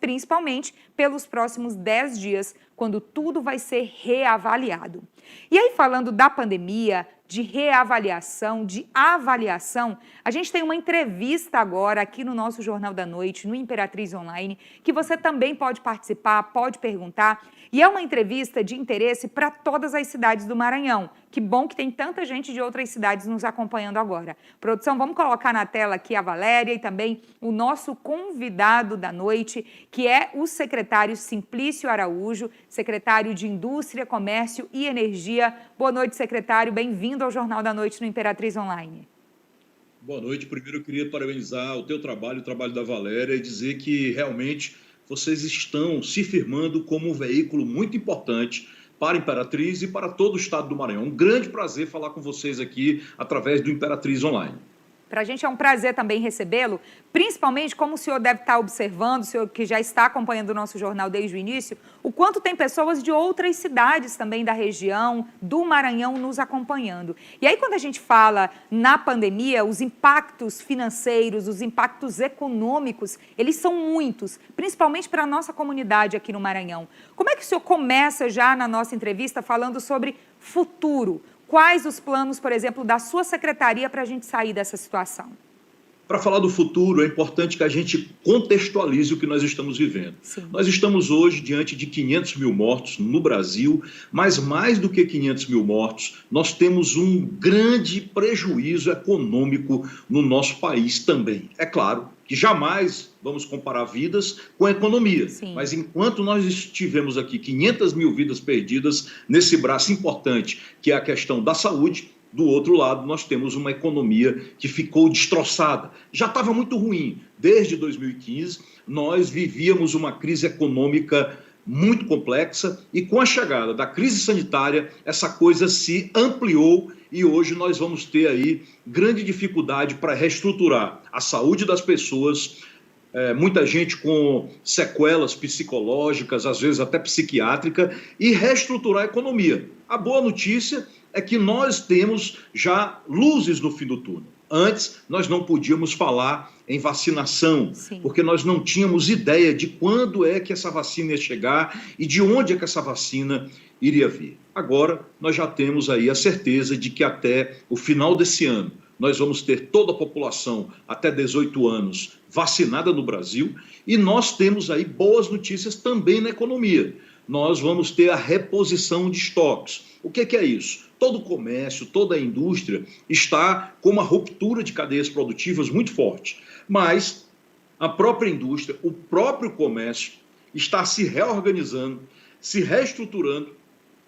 principalmente pelos próximos 10 dias, quando tudo vai ser reavaliado. E aí, falando da pandemia, de reavaliação, de avaliação, a gente tem uma entrevista agora aqui no nosso Jornal da Noite, no Imperatriz Online, que você também pode participar, pode perguntar, e é uma entrevista de interesse para todas as cidades do Maranhão. Que bom que tem tanta gente de outras cidades nos acompanhando agora. Produção, vamos colocar na tela aqui a Valéria e também o nosso convidado da noite, que é o secretário Simplício Araújo, secretário de Indústria, Comércio e Energia. Boa noite, secretário. Bem-vindo ao Jornal da Noite no Imperatriz Online. Boa noite. Primeiro eu queria parabenizar o teu trabalho, o trabalho da Valéria, e dizer que realmente vocês estão se firmando como um veículo muito importante para a Imperatriz e para todo o estado do Maranhão. Um grande prazer falar com vocês aqui através do Imperatriz Online. Para a gente é um prazer também recebê-lo, principalmente como o senhor deve estar observando, o senhor que já está acompanhando o nosso jornal desde o início, o quanto tem pessoas de outras cidades também da região, do Maranhão, nos acompanhando. E aí, quando a gente fala na pandemia, os impactos financeiros, os impactos econômicos, eles são muitos, principalmente para a nossa comunidade aqui no Maranhão. Como é que o senhor começa já na nossa entrevista falando sobre futuro? Quais os planos, por exemplo, da sua secretaria para a gente sair dessa situação? Para falar do futuro, é importante que a gente contextualize o que nós estamos vivendo. Sim. Nós estamos hoje diante de 500 mil mortos no Brasil, mas mais do que 500 mil mortos, nós temos um grande prejuízo econômico no nosso país também. É claro que jamais vamos comparar vidas com a economia. Sim. Mas enquanto nós tivemos aqui 500 mil vidas perdidas nesse braço importante, que é a questão da saúde, do outro lado nós temos uma economia que ficou destroçada. Já estava muito ruim. Desde 2015, nós vivíamos uma crise econômica muito complexa e com a chegada da crise sanitária, essa coisa se ampliou e hoje nós vamos ter aí grande dificuldade para reestruturar a saúde das pessoas, muita gente com sequelas psicológicas, às vezes até psiquiátrica, e reestruturar a economia. A boa notícia é que nós temos já luzes no fim do túnel. Antes, nós não podíamos falar em vacinação, Sim. porque nós não tínhamos ideia de quando é que essa vacina ia chegar e de onde é que essa vacina iria vir. Agora, nós já temos aí a certeza de que até o final desse ano, nós vamos ter toda a população até 18 anos vacinada no Brasil e nós temos aí boas notícias também na economia. Nós vamos ter a reposição de estoques. O que é isso? Todo o comércio, toda a indústria está com uma ruptura de cadeias produtivas muito forte. Mas a própria indústria, o próprio comércio está se reorganizando, se reestruturando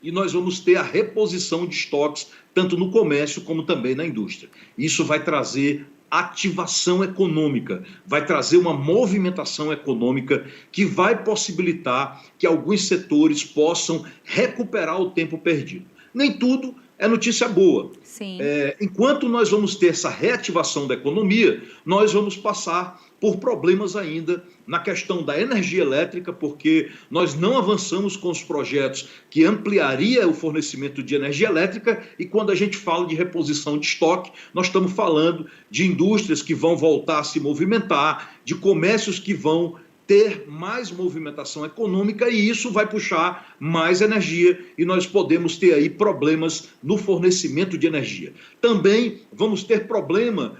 e nós vamos ter a reposição de estoques tanto no comércio como também na indústria. Isso vai trazer ativação econômica, vai trazer uma movimentação econômica que vai possibilitar que alguns setores possam recuperar o tempo perdido. Nem tudo é notícia boa. Sim. Enquanto nós vamos ter essa reativação da economia, nós vamos passar por problemas ainda na questão da energia elétrica, porque nós não avançamos com os projetos que ampliaria o fornecimento de energia elétrica e quando a gente fala de reposição de estoque, nós estamos falando de indústrias que vão voltar a se movimentar, de comércios que vão ter mais movimentação econômica e isso vai puxar mais energia e nós podemos ter aí problemas no fornecimento de energia. Também vamos ter problema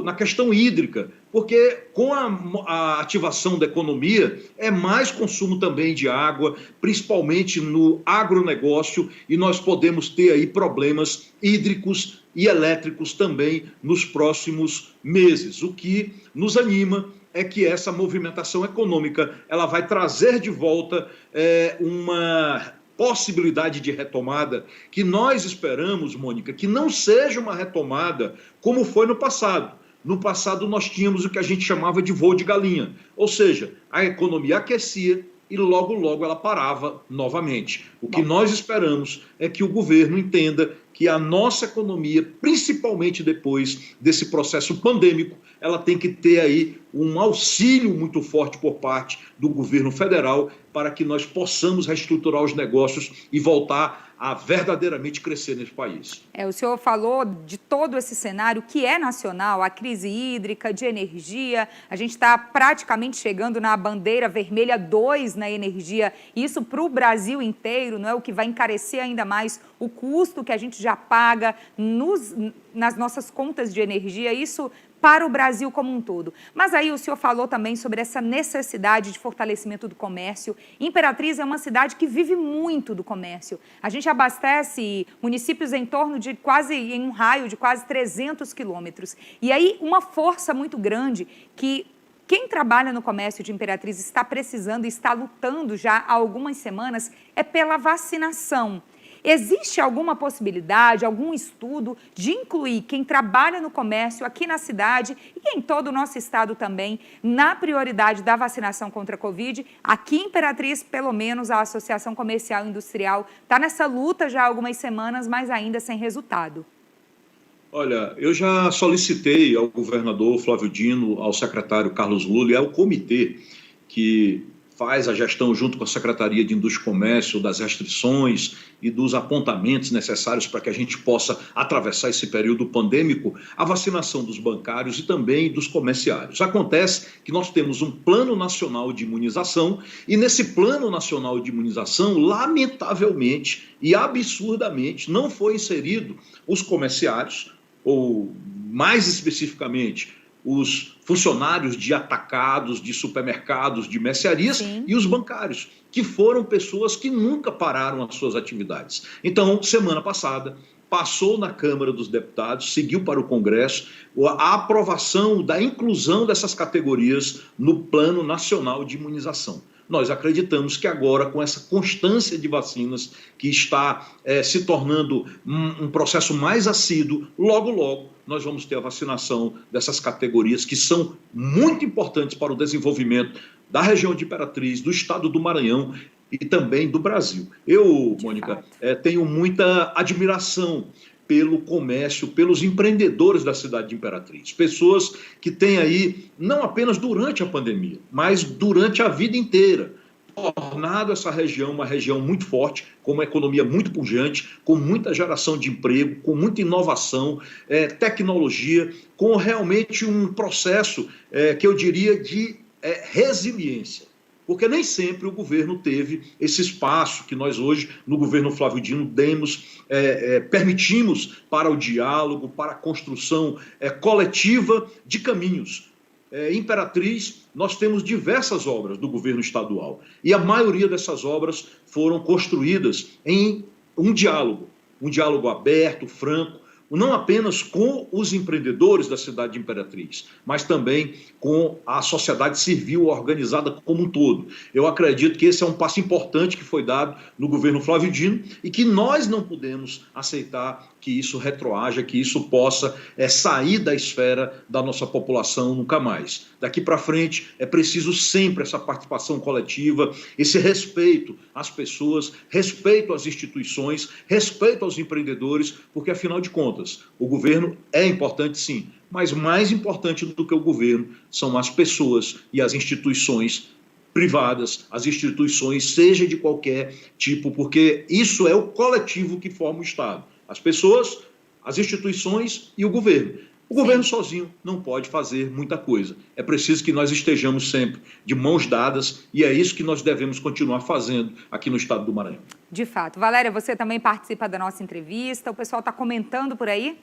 na questão hídrica, porque com a ativação da economia é mais consumo também de água, principalmente no agronegócio, e nós podemos ter aí problemas hídricos e elétricos também nos próximos meses, o que nos anima é que essa movimentação econômica ela vai trazer de volta uma possibilidade de retomada que nós esperamos, Mônica, que não seja uma retomada como foi no passado. No passado nós tínhamos o que a gente chamava de voo de galinha, ou seja, a economia aquecia e logo, logo ela parava novamente. O que nós esperamos é que o governo entenda que a nossa economia, principalmente depois desse processo pandêmico, ela tem que ter aí um auxílio muito forte por parte do governo federal para que nós possamos reestruturar os negócios e voltar a verdadeiramente crescer nesse país. O senhor falou de todo esse cenário que é nacional, a crise hídrica, de energia, a gente está praticamente chegando na bandeira vermelha 2 na energia, isso para o Brasil inteiro, não é o que vai encarecer ainda mais o custo que a gente já paga nas nossas contas de energia, isso para o Brasil como um todo. Mas aí o senhor falou também sobre essa necessidade de fortalecimento do comércio. Imperatriz é uma cidade que vive muito do comércio. A gente abastece municípios em torno de em um raio de quase 300 quilômetros. E aí uma força muito grande que quem trabalha no comércio de Imperatriz está precisando e está lutando já há algumas semanas é pela vacinação. Existe alguma possibilidade, algum estudo de incluir quem trabalha no comércio aqui na cidade e em todo o nosso estado também, na prioridade da vacinação contra a Covid? Aqui em Imperatriz, pelo menos, a Associação Comercial e Industrial está nessa luta já há algumas semanas, mas ainda sem resultado. Olha, eu já solicitei ao governador Flávio Dino, ao secretário Carlos Lula e ao comitê que faz a gestão junto com a Secretaria de Indústria e Comércio das restrições e dos apontamentos necessários para que a gente possa atravessar esse período pandêmico, a vacinação dos bancários e também dos comerciários. Acontece que nós temos um Plano Nacional de Imunização e nesse Plano Nacional de Imunização, lamentavelmente e absurdamente, não foi inserido os comerciários, ou mais especificamente, os funcionários de atacados, de supermercados, de mercearias. Sim. E os bancários, que foram pessoas que nunca pararam as suas atividades. Então, semana passada, passou na Câmara dos Deputados, seguiu para o Congresso a aprovação da inclusão dessas categorias no Plano Nacional de Imunização. Nós acreditamos que agora, com essa constância de vacinas que está se tornando um processo mais assíduo, logo, logo, nós vamos ter a vacinação dessas categorias que são muito importantes para o desenvolvimento da região de Imperatriz, do estado do Maranhão e também do Brasil. Eu, Mônica, tenho muita admiração pelo comércio, pelos empreendedores da cidade de Imperatriz. Pessoas que têm aí, não apenas durante a pandemia, mas durante a vida inteira, tornado essa região uma região muito forte, com uma economia muito pujante, com muita geração de emprego, com muita inovação, tecnologia, com realmente um processo que eu diria de resiliência. Porque nem sempre o governo teve esse espaço que nós hoje, no governo Flávio Dino, permitimos para o diálogo, para a construção coletiva de caminhos. Em Imperatriz, nós temos diversas obras do governo estadual e a maioria dessas obras foram construídas em um diálogo aberto, franco, não apenas com os empreendedores da cidade de Imperatriz, mas também com a sociedade civil organizada como um todo. Eu acredito que esse é um passo importante que foi dado no governo Flávio Dino e que nós não podemos aceitar que isso retroaja, que isso possa sair da esfera da nossa população nunca mais. Daqui para frente é preciso sempre essa participação coletiva, esse respeito às pessoas, respeito às instituições, respeito aos empreendedores, porque afinal de contas, o governo é importante sim, mas mais importante do que o governo são as pessoas e as instituições privadas, as instituições, seja de qualquer tipo, porque isso é o coletivo que forma o Estado. As pessoas, as instituições e o governo. O governo sozinho não pode fazer muita coisa. É preciso que nós estejamos sempre de mãos dadas e é isso que nós devemos continuar fazendo aqui no estado do Maranhão. De fato. Valéria, você também participa da nossa entrevista. O pessoal está comentando por aí?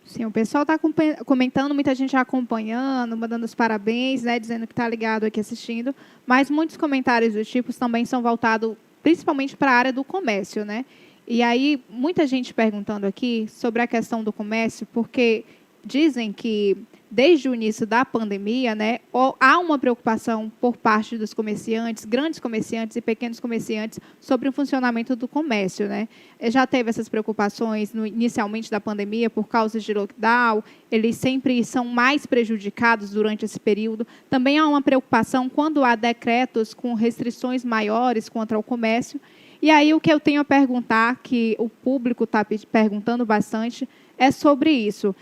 Sim, o pessoal está comentando, muita gente já acompanhando, mandando os parabéns, né, dizendo que está ligado aqui assistindo, mas muitos comentários do tipo também são voltados principalmente para a área do comércio, né? E aí, muita gente perguntando aqui sobre a questão do comércio, porque dizem que, desde o início da pandemia, né, há uma preocupação por parte dos comerciantes, grandes comerciantes e pequenos comerciantes, sobre o funcionamento do comércio, né? Já teve essas preocupações inicialmente da pandemia, por causa de lockdown, eles sempre são mais prejudicados durante esse período. Também há uma preocupação quando há decretos com restrições maiores contra o comércio. E aí o que eu tenho a perguntar, que o público está perguntando bastante, é sobre isso.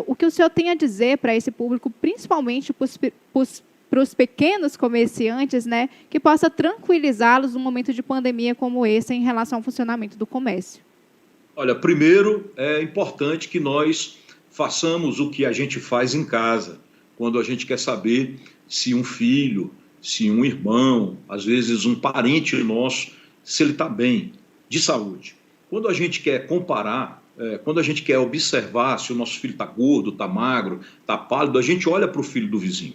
O que o senhor tem a dizer para esse público, principalmente para os pequenos comerciantes, né, que possa tranquilizá-los num momento de pandemia como esse em relação ao funcionamento do comércio? Olha, primeiro é importante que nós façamos o que a gente faz em casa, quando a gente quer saber se um filho, se um irmão, às vezes um parente nosso, se ele está bem, de saúde. Quando a gente quer comparar, quando a gente quer observar se o nosso filho está gordo, está magro, está pálido, a gente olha para o filho do vizinho.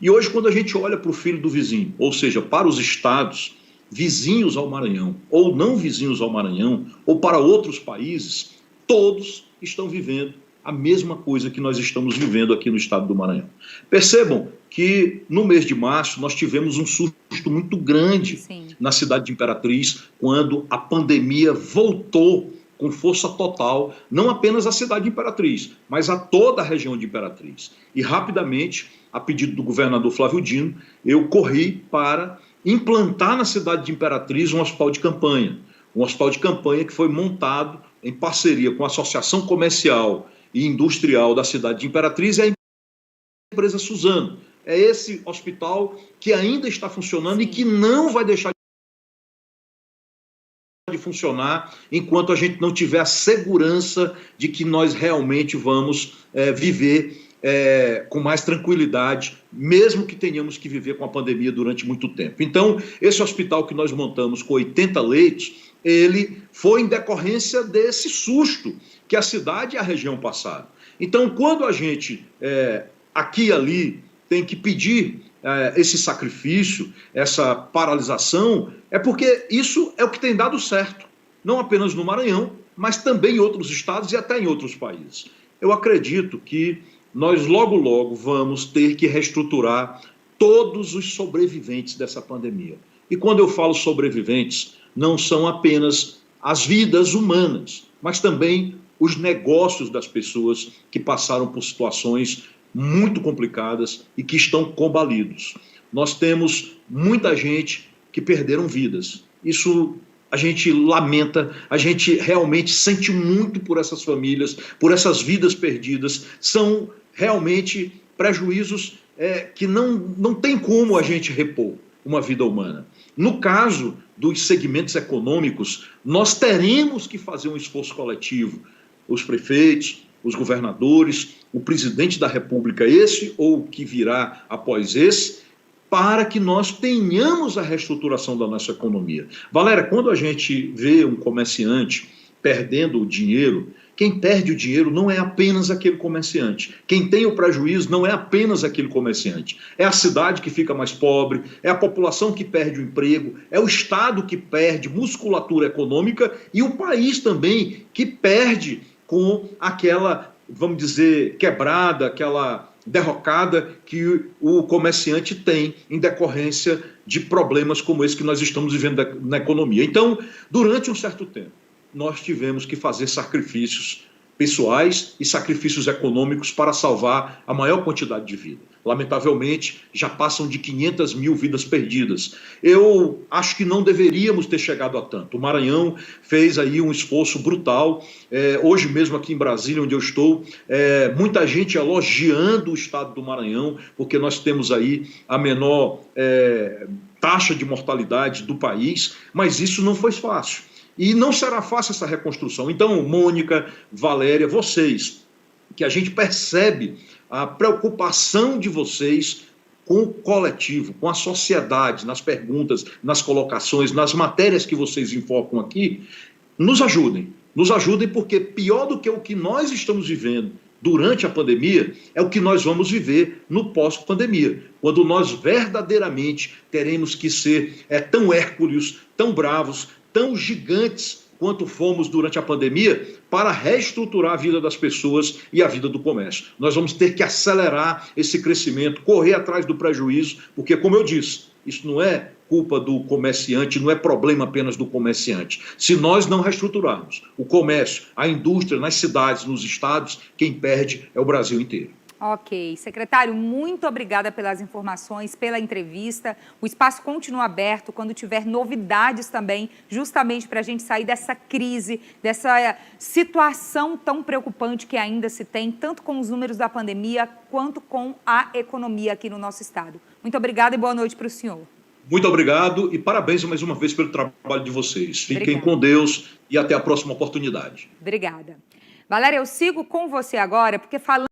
E hoje, quando a gente olha para o filho do vizinho, ou seja, para os estados vizinhos ao Maranhão, ou não vizinhos ao Maranhão, ou para outros países, todos estão vivendo a mesma coisa que nós estamos vivendo aqui no estado do Maranhão. Percebam que no mês de março nós tivemos um susto muito grande na cidade de Imperatriz, quando a pandemia voltou com força total, não apenas à cidade de Imperatriz, mas a toda a região de Imperatriz. E rapidamente, a pedido do governador Flávio Dino, eu corri para implantar na cidade de Imperatriz um hospital de campanha. Um hospital de campanha que foi montado em parceria com a Associação Comercial e Industrial da cidade de Imperatriz e a empresa Suzano. É esse hospital que ainda está funcionando e que não vai deixar de funcionar enquanto a gente não tiver a segurança de que nós realmente vamos viver com mais tranquilidade, mesmo que tenhamos que viver com a pandemia durante muito tempo. Então, esse hospital que nós montamos com 80 leitos, ele foi em decorrência desse susto que a cidade e a região passaram. Então, quando a gente, aqui e ali, tem que pedir esse sacrifício, essa paralisação, é porque isso é o que tem dado certo, não apenas no Maranhão, mas também em outros estados e até em outros países. Eu acredito que nós logo vamos ter que reestruturar todos os sobreviventes dessa pandemia. E quando eu falo sobreviventes, não são apenas as vidas humanas, mas também os negócios das pessoas que passaram por situações muito complicadas e que estão combalidos. Nós temos muita gente que perderam vidas. Isso a gente lamenta, a gente realmente sente muito por essas famílias, por essas vidas perdidas. São realmente prejuízos que não tem como a gente repor uma vida humana. No caso dos segmentos econômicos, nós teremos que fazer um esforço coletivo. Os prefeitos, os governadores, o presidente da República, esse ou o que virá após esse, para que nós tenhamos a reestruturação da nossa economia. Valéria, quando a gente vê um comerciante perdendo o dinheiro, quem perde o dinheiro não é apenas aquele comerciante. Quem tem o prejuízo não é apenas aquele comerciante. É a cidade que fica mais pobre, é a população que perde o emprego, é o Estado que perde musculatura econômica e o país também que perde com aquela, vamos dizer, quebrada, aquela derrocada que o comerciante tem em decorrência de problemas como esse que nós estamos vivendo na economia. Então, durante um certo tempo, nós tivemos que fazer sacrifícios pessoais e sacrifícios econômicos para salvar a maior quantidade de vida. Lamentavelmente, já passam de 500 mil vidas perdidas. Eu acho que não deveríamos ter chegado a tanto. O Maranhão fez aí um esforço brutal. Hoje mesmo aqui em Brasília, onde eu estou, muita gente elogiando o estado do Maranhão, porque nós temos aí a menor taxa de mortalidade do país, mas isso não foi fácil. E não será fácil essa reconstrução. Então, Mônica, Valéria, vocês, que a gente percebe a preocupação de vocês com o coletivo, com a sociedade, nas perguntas, nas colocações, nas matérias que vocês enfocam aqui, nos ajudem. Nos ajudem porque pior do que o que nós estamos vivendo durante a pandemia é o que nós vamos viver no pós-pandemia, quando nós verdadeiramente teremos que ser tão hércules, tão bravos, tão gigantes quanto fomos durante a pandemia para reestruturar a vida das pessoas e a vida do comércio. Nós vamos ter que acelerar esse crescimento, correr atrás do prejuízo, porque, como eu disse, isso não é culpa do comerciante, não é problema apenas do comerciante. Se nós não reestruturarmos o comércio, a indústria nas cidades, nos estados, quem perde é o Brasil inteiro. Ok. Secretário, muito obrigada pelas informações, pela entrevista. O espaço continua aberto quando tiver novidades também, justamente para a gente sair dessa crise, dessa situação tão preocupante que ainda se tem, tanto com os números da pandemia, quanto com a economia aqui no nosso estado. Muito obrigada e boa noite para o senhor. Muito obrigado e parabéns mais uma vez pelo trabalho de vocês. Fiquem com Deus e até a próxima oportunidade. Obrigada. Valéria, eu sigo com você agora, porque falando